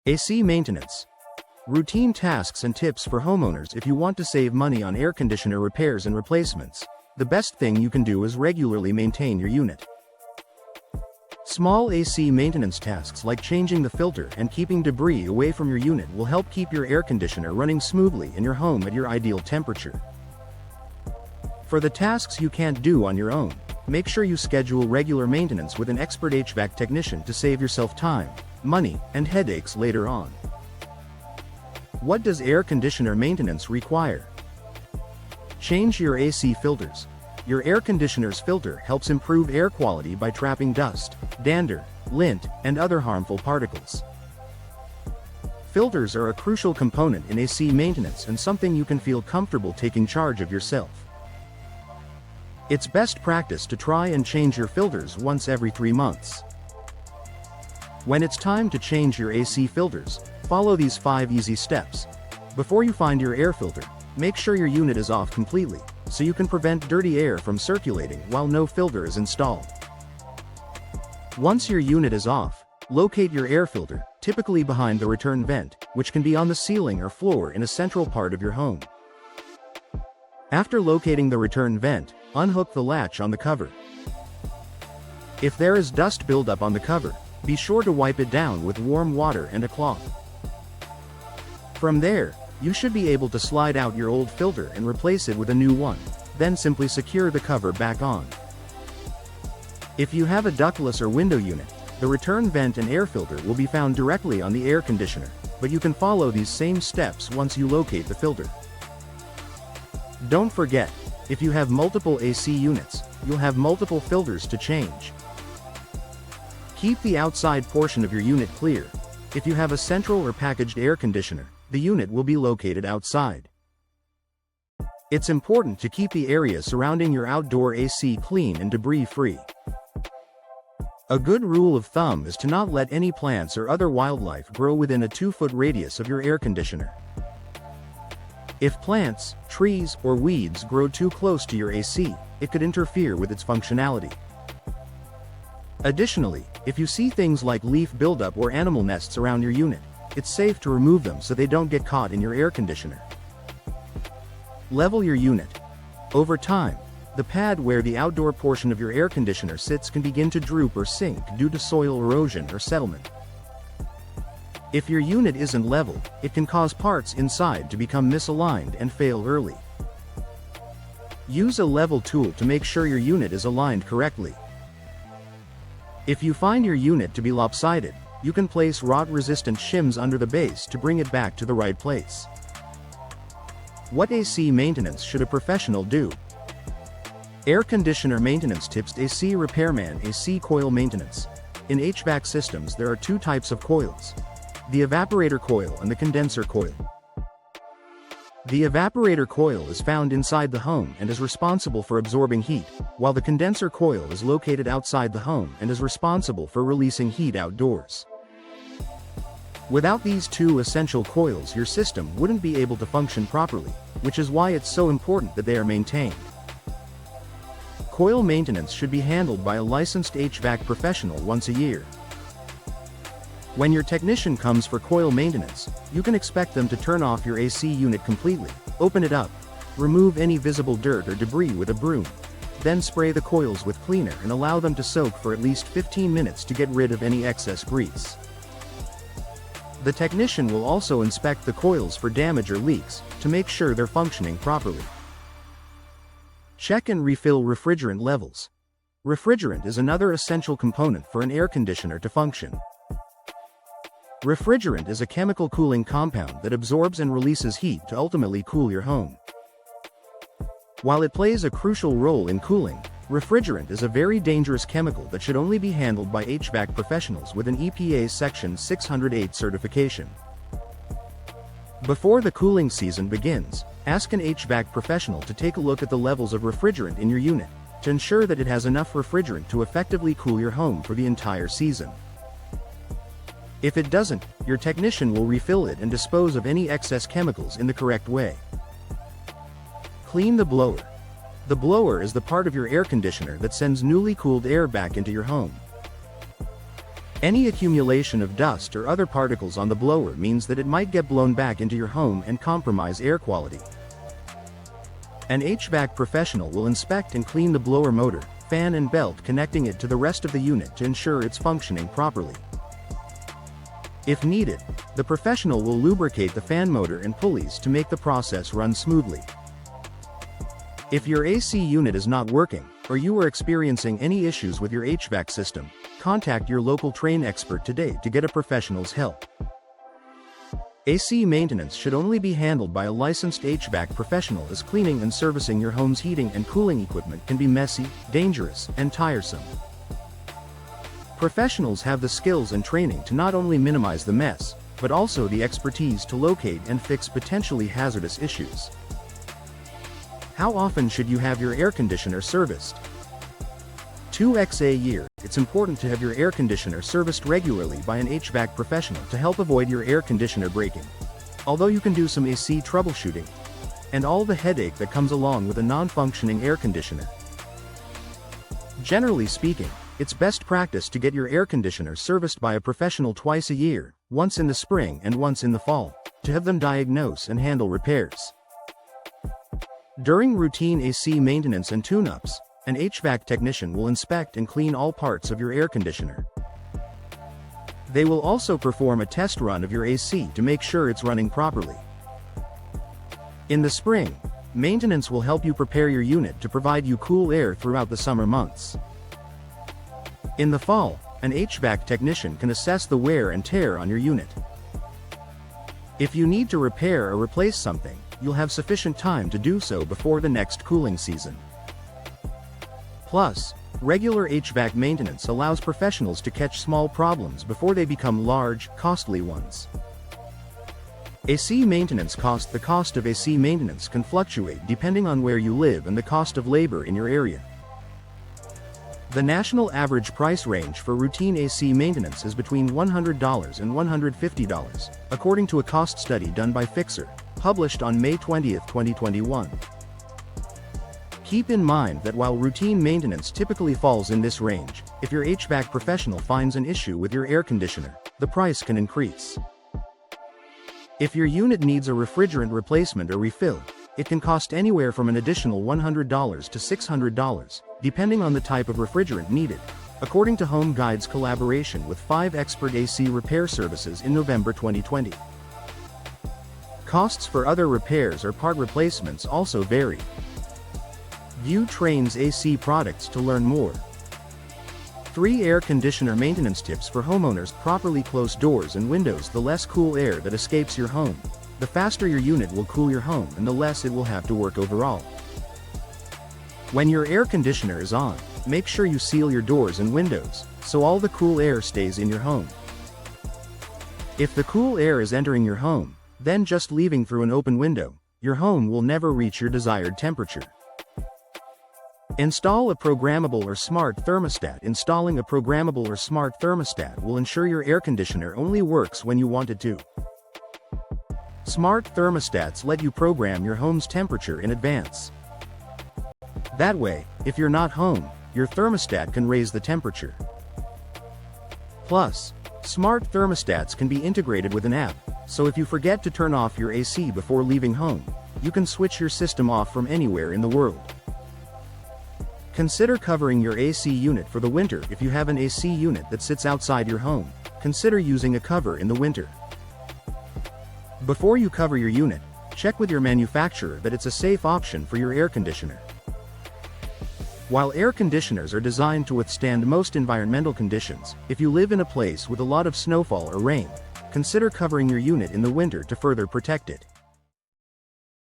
AC maintenance. Routine tasks and tips for homeowners. If you want to save money on air conditioner repairs and replacements, the best thing you can do is regularly maintain your unit. Small AC maintenance tasks like changing the filter and keeping debris away from your unit will help keep your air conditioner running smoothly in your home at your ideal temperature. For the tasks you can't do on your own, make sure you schedule regular maintenance with an expert HVAC technician to save yourself time, money, and headaches later on. What does air conditioner maintenance require? Change your AC filters. Your air conditioner's filter helps improve air quality by trapping dust, dander, lint, and other harmful particles. Filters are a crucial component in AC maintenance and something you can feel comfortable taking charge of yourself. It's best practice to try and change your filters once every 3 months. When it's time to change your AC filters, follow these 5 easy steps. Before you find your air filter, make sure your unit is off completely, so you can prevent dirty air from circulating while no filter is installed. Once your unit is off, locate your air filter, typically behind the return vent, which can be on the ceiling or floor in a central part of your home. After locating the return vent, unhook the latch on the cover. If there is dust buildup on the cover, be sure to wipe it down with warm water and a cloth. From there, you should be able to slide out your old filter and replace it with a new one, then simply secure the cover back on. If you have a ductless or window unit, the return vent and air filter will be found directly on the air conditioner, but you can follow these same steps once you locate the filter. Don't forget, if you have multiple AC units, you'll have multiple filters to change. Keep the outside portion of your unit clear. If you have a central or packaged air conditioner, the unit will be located outside. It's important to keep the area surrounding your outdoor AC clean and debris-free. A good rule of thumb is to not let any plants or other wildlife grow within a 2-foot radius of your air conditioner. If plants, trees, or weeds grow too close to your AC, it could interfere with its functionality. Additionally, if you see things like leaf buildup or animal nests around your unit, it's safe to remove them so they don't get caught in your air conditioner. Level your unit. Over time, the pad where the outdoor portion of your air conditioner sits can begin to droop or sink due to soil erosion or settlement. If your unit isn't leveled, it can cause parts inside to become misaligned and fail early. Use a level tool to make sure your unit is aligned correctly. If you find your unit to be lopsided, you can place rot-resistant shims under the base to bring it back to the right place. What AC maintenance should a professional do? Air conditioner maintenance tips. AC repairman. AC coil maintenance. In HVAC systems there are 2 types of coils: the evaporator coil and the condenser coil. The evaporator coil is found inside the home and is responsible for absorbing heat, while the condenser coil is located outside the home and is responsible for releasing heat outdoors. Without these 2 essential coils, your system wouldn't be able to function properly, which is why it's so important that they are maintained. Coil maintenance should be handled by a licensed HVAC professional once a year. When your technician comes for coil maintenance, you can expect them to turn off your AC unit completely, open it up, remove any visible dirt or debris with a broom, then spray the coils with cleaner and allow them to soak for at least 15 minutes to get rid of any excess grease. The technician will also inspect the coils for damage or leaks, to make sure they're functioning properly. Check and refill refrigerant levels. Refrigerant is another essential component for an air conditioner to function. Refrigerant is a chemical cooling compound that absorbs and releases heat to ultimately cool your home. While it plays a crucial role in cooling, refrigerant is a very dangerous chemical that should only be handled by HVAC professionals with an EPA Section 608 certification. Before the cooling season begins, ask an HVAC professional to take a look at the levels of refrigerant in your unit, to ensure that it has enough refrigerant to effectively cool your home for the entire season. If it doesn't, your technician will refill it and dispose of any excess chemicals in the correct way. Clean the blower. The blower is the part of your air conditioner that sends newly cooled air back into your home. Any accumulation of dust or other particles on the blower means that it might get blown back into your home and compromise air quality. An HVAC professional will inspect and clean the blower motor, fan and belt connecting it to the rest of the unit to ensure it's functioning properly. If needed, the professional will lubricate the fan motor and pulleys to make the process run smoothly. If your AC unit is not working, or you are experiencing any issues with your HVAC system, contact your local trained expert today to get a professional's help. AC maintenance should only be handled by a licensed HVAC professional, as cleaning and servicing your home's heating and cooling equipment can be messy, dangerous, and tiresome. Professionals have the skills and training to not only minimize the mess, but also the expertise to locate and fix potentially hazardous issues. How often should you have your air conditioner serviced? 2x a year. It's important to have your air conditioner serviced regularly by an HVAC professional to help avoid your air conditioner breaking. Although you can do some AC troubleshooting, and all the headache that comes along with a non-functioning air conditioner. Generally speaking, it's best practice to get your air conditioner serviced by a professional twice a year, once in the spring and once in the fall, to have them diagnose and handle repairs. During routine AC maintenance and tune-ups, an HVAC technician will inspect and clean all parts of your air conditioner. They will also perform a test run of your AC to make sure it's running properly. In the spring, maintenance will help you prepare your unit to provide you cool air throughout the summer months. In the fall, an HVAC technician can assess the wear and tear on your unit. If you need to repair or replace something, you'll have sufficient time to do so before the next cooling season. Plus, regular HVAC maintenance allows professionals to catch small problems before they become large, costly ones. AC maintenance cost. The cost of AC maintenance can fluctuate depending on where you live and the cost of labor in your area. The national average price range for routine AC maintenance is between $100 and $150, according to a cost study done by Fixer, published on May 20, 2021. Keep in mind that while routine maintenance typically falls in this range, if your HVAC professional finds an issue with your air conditioner, the price can increase. If your unit needs a refrigerant replacement or refill, it can cost anywhere from an additional $100 to $600, depending on the type of refrigerant needed, according to Home Guide's collaboration with 5 expert AC repair services in November 2020. Costs for other repairs or part replacements also vary. View Train's AC products to learn more. 3 air conditioner maintenance tips for homeowners. Properly close doors and windows. The less cool air that escapes your home, the faster your unit will cool your home and the less it will have to work overall. When your air conditioner is on, make sure you seal your doors and windows, so all the cool air stays in your home. If the cool air is entering your home, then just leaving through an open window, your home will never reach your desired temperature. Install a programmable or smart thermostat. Installing a programmable or smart thermostat will ensure your air conditioner only works when you want it to. Smart thermostats let you program your home's temperature in advance. That way, if you're not home, your thermostat can raise the temperature. Plus, smart thermostats can be integrated with an app, so if you forget to turn off your AC before leaving home, you can switch your system off from anywhere in the world. Consider covering your AC unit for the winter. If you have an AC unit that sits outside your home, consider using a cover in the winter. Before you cover your unit, check with your manufacturer that it's a safe option for your air conditioner. While air conditioners are designed to withstand most environmental conditions, if you live in a place with a lot of snowfall or rain, consider covering your unit in the winter to further protect it.